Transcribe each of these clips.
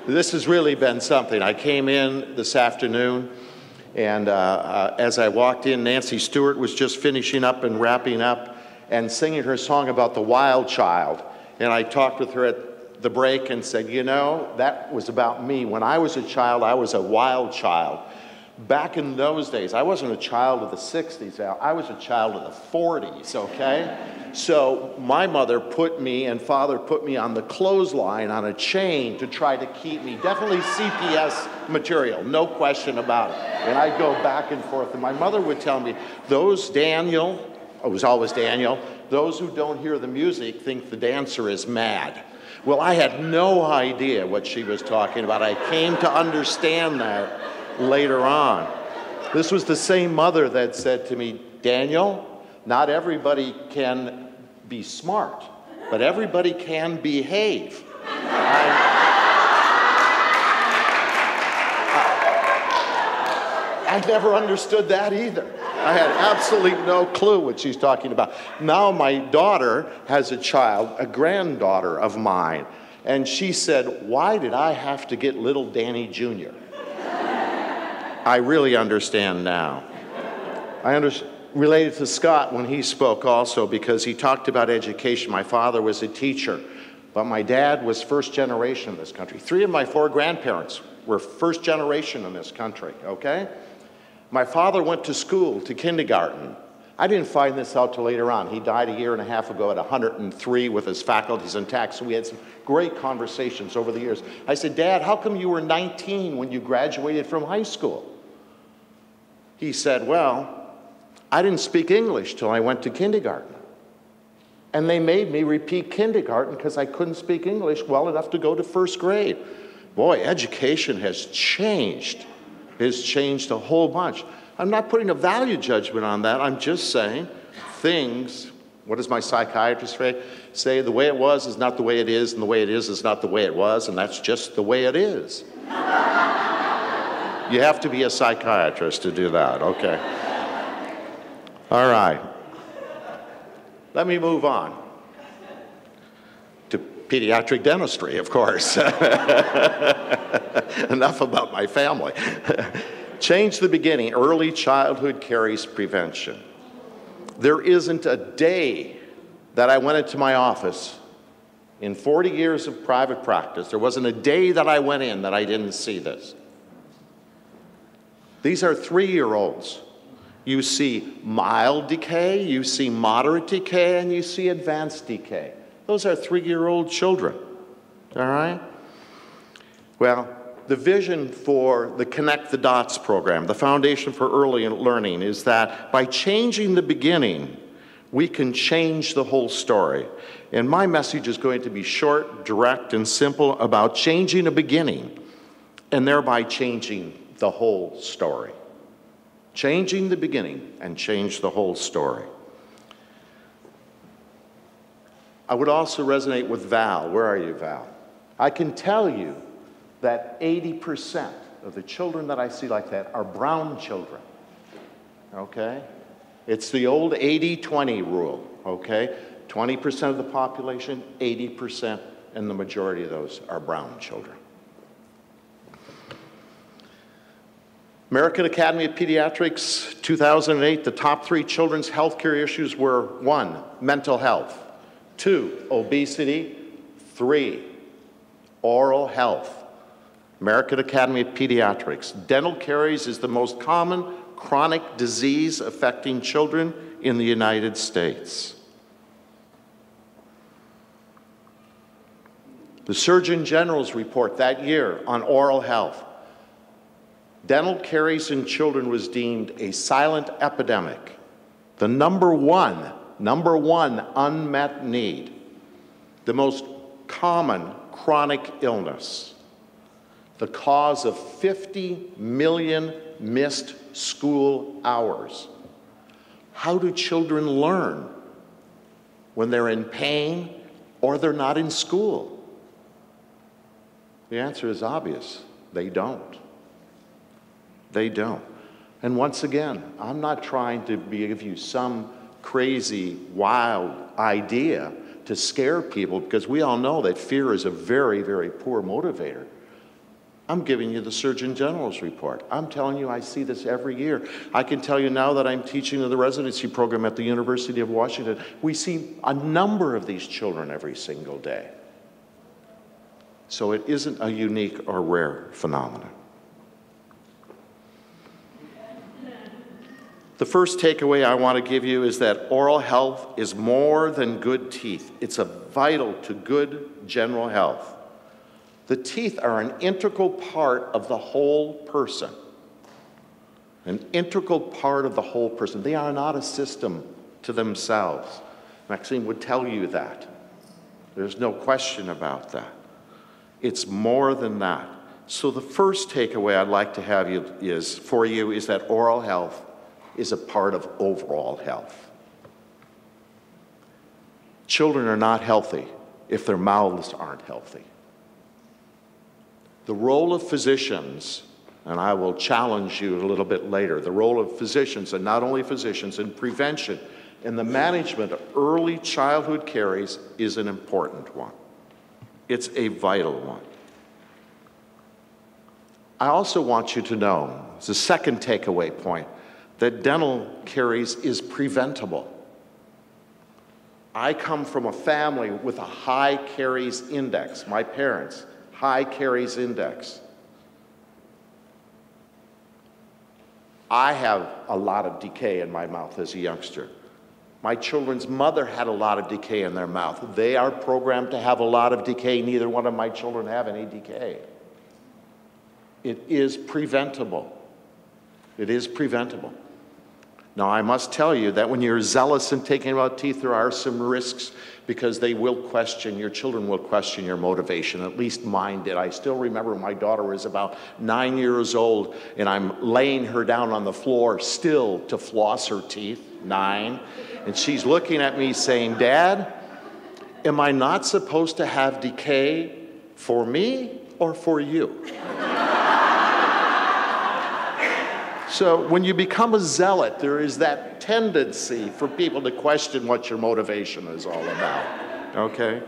This has really been something. I came in this afternoon, and as I walked in, Nancy Stewart was just finishing up and wrapping up and singing her song about the wild child. And I talked with her at the break and said, you know, that was about me. When I was a child, I was a wild child. Back in those days, I wasn't a child of the 60s, I was a child of the 40s, okay? So my mother put me and father put me on the clothesline on a chain to try to keep me, definitely CPS material, no question about it. And I'd go back and forth, and my mother would tell me, those Daniel, it was always Daniel, those who don't hear the music think the dancer is mad. Well, I had no idea what she was talking about. I came to understand that later on. This was the same mother that said to me, Daniel, not everybody can be smart, but everybody can behave. I never understood that either. I had absolutely no clue what she's talking about. Now my daughter has a child, a granddaughter of mine, and she said, why did I have to get little Danny Jr.? I really understand now. Related to Scott when he spoke also, because he talked about education. My father was a teacher, but my dad was first generation in this country. 3 of my 4 grandparents were first generation in this country, okay? My father went to school, to kindergarten. I didn't find this out till later on. He died a year and a half ago at 103 with his faculties intact, so we had some great conversations over the years. I said, Dad, how come you were 19 when you graduated from high school? He said, well, I didn't speak English till I went to kindergarten. And they made me repeat kindergarten because I couldn't speak English well enough to go to first grade. Boy, education has changed. It's changed a whole bunch. I'm not putting a value judgment on that. I'm just saying things, what does my psychiatrist say? The way it was is not the way it is, and the way it is not the way it was, and that's just the way it is. You have to be a psychiatrist to do that, okay. All right. Let me move on to pediatric dentistry, of course. Enough about my family. Change the beginning. Early childhood caries prevention. There isn't a day that I went into my office in 40 years of private practice, there wasn't a day that I went in that I didn't see this. These are 3-year-olds. You see mild decay, you see moderate decay, and you see advanced decay. Those are 3-year-old children, all right? Well, the vision for the Connect the Dots program, the Foundation for Early Learning, is that by changing the beginning, we can change the whole story. And my message is going to be short, direct, and simple about changing a beginning and thereby changing the whole story. Changing the beginning and change the whole story. I would also resonate with Val. Where are you, Val? I can tell you that 80% of the children that I see like that are brown children, okay? It's the old 80-20 rule, okay? 20% of the population, 80%, and the majority of those are brown children. American Academy of Pediatrics, 2008, the top 3 children's health care issues were 1, mental health, 2, obesity, 3, oral health. American Academy of Pediatrics. Dental caries is the most common chronic disease affecting children in the United States. The Surgeon General's report that year on oral health. Dental caries in children was deemed a silent epidemic. The number one unmet need. The most common chronic illness. The cause of 50 million missed school hours. How do children learn when they're in pain or they're not in school? The answer is obvious. They don't. They don't. And once again, I'm not trying to give you some crazy, wild idea to scare people, because we all know that fear is a very, very poor motivator. I'm giving you the Surgeon General's report. I'm telling you I see this every year. I can tell you now that I'm teaching in the residency program at the University of Washington. We see a number of these children every single day. So it isn't a unique or rare phenomenon. The first takeaway I want to give you is that oral health is more than good teeth. It's vital to good general health. The teeth are an integral part of the whole person. An integral part of the whole person. They are not a system to themselves. Maxine would tell you that. There's no question about that. It's more than that. So the first takeaway I'd like to have for you is that oral health is a part of overall health. Children are not healthy if their mouths aren't healthy. The role of physicians, and I will challenge you a little bit later, the role of physicians, and not only physicians, in prevention and the management of early childhood caries is an important one. It's a vital one. I also want you to know, it's the second takeaway point, that dental caries is preventable. I come from a family with a high caries index. My parents, high caries index. I have a lot of decay in my mouth as a youngster. My children's mother had a lot of decay in their mouth. They are programmed to have a lot of decay. Neither one of my children have any decay. It is preventable. It is preventable. Now, I must tell you that when you're zealous in taking about teeth, there are some risks because they will question, your children will question your motivation. At least mine did. I still remember my daughter was about 9 years old, and I'm laying her down on the floor still to floss her teeth, 9. And she's looking at me saying, "Dad, am I not supposed to have decay for me or for you?" So when you become a zealot, there is that tendency for people to question what your motivation is all about, okay?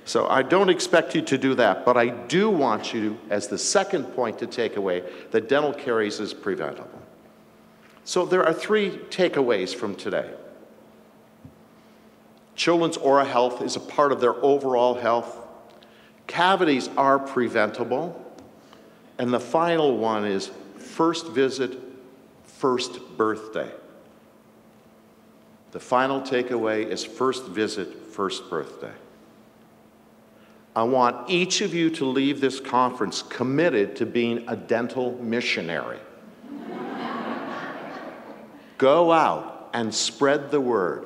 So I don't expect you to do that, but I do want you, as the second point to take away, that dental caries is preventable. So there are 3 takeaways from today. Children's oral health is a part of their overall health. Cavities are preventable. And the final one is first visit, first birthday. The final takeaway is first visit, first birthday. I want each of you to leave this conference committed to being a dental missionary. Go out and spread the word.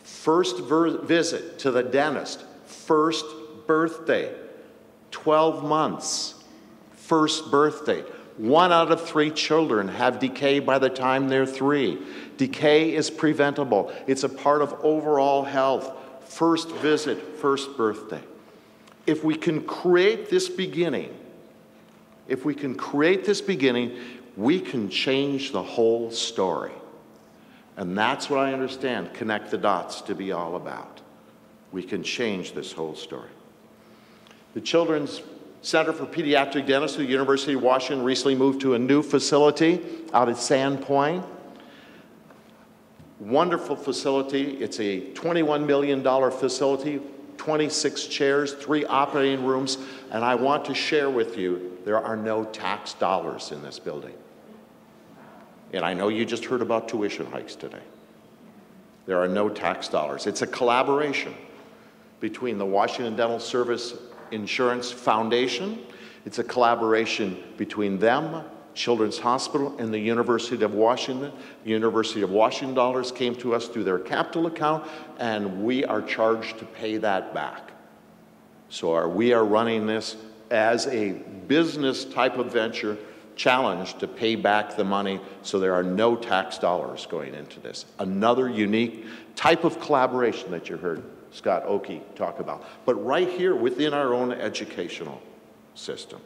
First visit to the dentist, first birthday, 12 months, first birthday. 1 out of 3 children have decay by the time they're 3. Decay is preventable. It's a part of overall health. First visit, first birthday. If we can create this beginning, we can change the whole story. And that's what I understand Connect the Dots to be all about. We can change this whole story. The Children's Center for Pediatric Dentistry at the University of Washington recently moved to a new facility out at Sandpoint. Wonderful facility. It's a $21 million facility, 26 chairs, 3 operating rooms, and I want to share with you, there are no tax dollars in this building. And I know you just heard about tuition hikes today. There are no tax dollars. It's a collaboration between the Washington Dental Service Insurance Foundation. It's a collaboration between them, Children's Hospital, and the University of Washington. The University of Washington dollars came to us through their capital account, and we are charged to pay that back. So we are running this as a business type of venture, challenge to pay back the money, so there are no tax dollars going into this. Another unique type of collaboration that you heard Scott Oakey talk about, but right here within our own educational system.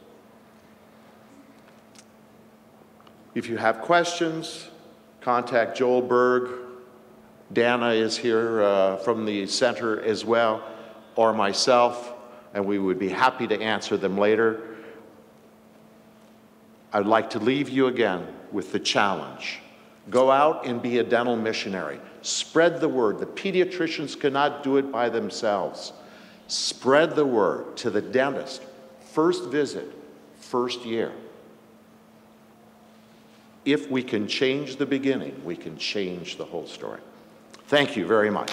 If you have questions, contact Joel Berg. Dana is here from the center as well, or myself, and we would be happy to answer them later. I'd like to leave you again with the challenge. Go out and be a dental missionary. Spread the word. The pediatricians cannot do it by themselves. Spread the word to the dentist. First visit, first year. If we can change the beginning, we can change the whole story. Thank you very much.